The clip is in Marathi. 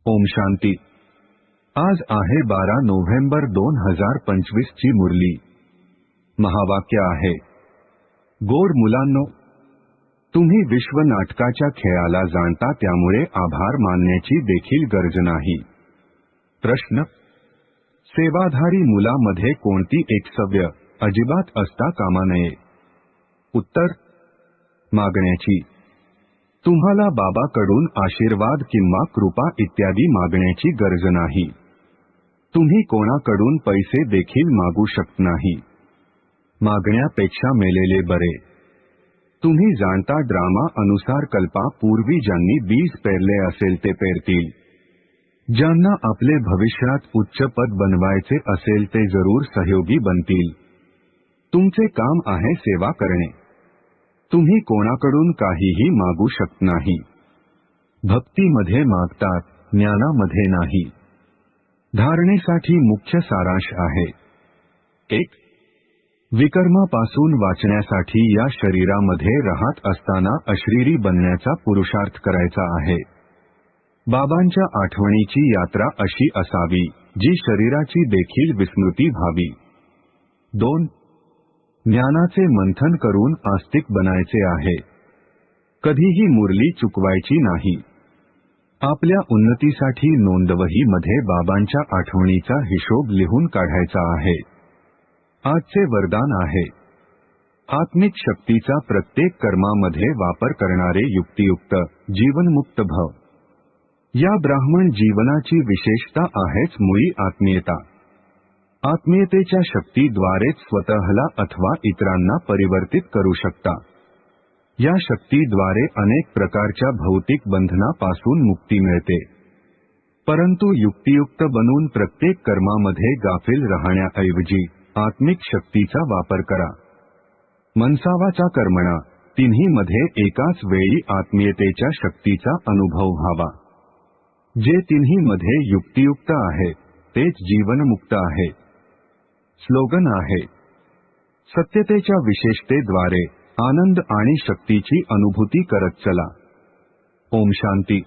ओम शांती। आज आहे 12 नोव्हेंबर 2025 ची मुरली। महावाक्य आहे, गोड मुलांनो, तुम्ही विश्व नाटकाच्या खेळाला जाणता, त्यामुळे आभार मानण्याची देखील गरज नाही। प्रश्न: सेवाधारी मुलामध्ये कोणती एक सवय अजिबात असता कामा नये? उत्तर: मागण्याची। तुम्हाला बाबाकडून आशीर्वाद किंवा कृपा इत्यादी मागण्याची गरज नाही। तुम्ही कोणाकडून पैसे देखील मागू शकत नाही। मागण्यापेक्षा मेलेले बरे। तुम्ही जाणता ड्रामा अनुसार कल्पापूर्वी ज्यांनी बीज पेरले असेल ते पेरतील। ज्यांना आपले भविष्यात उच्च पद बनवायचे असेल ते जरूर सहयोगी बनतील। तुमचे काम आहे सेवा करणे। तुम्ही कोणाकडून काहीही मागू शकत नाही। भक्तीमध्ये मागतात, ज्ञानामध्ये नाही। धारणेसाठी मुख्य सारांश आहे: 1. विकर्मापासून वाचण्यासाठी या शरीरामध्ये राहत असताना अशरीरी बनण्याचा पुरुषार्थ करायचा आहे। बाबांच्या आठवणीची यात्रा अशी असावी जी शरीराची देखील विस्मृती व्हावी। 2. ज्ञानाचे मंथन करून आस्तिक बनायचे आहे। कधीही मुरली चुकवायची नाही। आपल्या उन्नतीसाठी नोंदवहीमध्ये बाबांच्या आठवणीचा हिशोब लिहून काढायचा आहे। आजचे वरदान आहे: आत्मिक शक्तीचा प्रत्येक कर्मामध्ये वापर करणारे युक्तियुक्त जीवनमुक्त भव। या ब्राह्मण जीवनाची विशेषता आहेच मुळी आत्मीयता। आत्मीयतेच्या शक्तीद्वारेच स्वतःला अथवा इतरांना परिवर्तित करू शकता। या शक्तीद्वारे अनेक प्रकारच्या भौतिक बंधनापासून मुक्ती मिळते। परंतु युक्तियुक्त बनून प्रत्येक कर्मामध्ये गाफील राहण्याऐवजी आत्मिक शक्तीचा वापर करा। मनसावाचा कर्मणा तिन्हीमध्ये एकाच वेळी आत्मीयतेच्या शक्तीचा अनुभव व्हावा। जे तिन्हीमध्ये युक्तियुक्त आहे तेच जीवनमुक्त आहे। स्लोगन आहे: सत्यतेच्या विशेषतेद्वारे आनंद आणि शक्तीची अनुभूती करत चला। ओम शांती।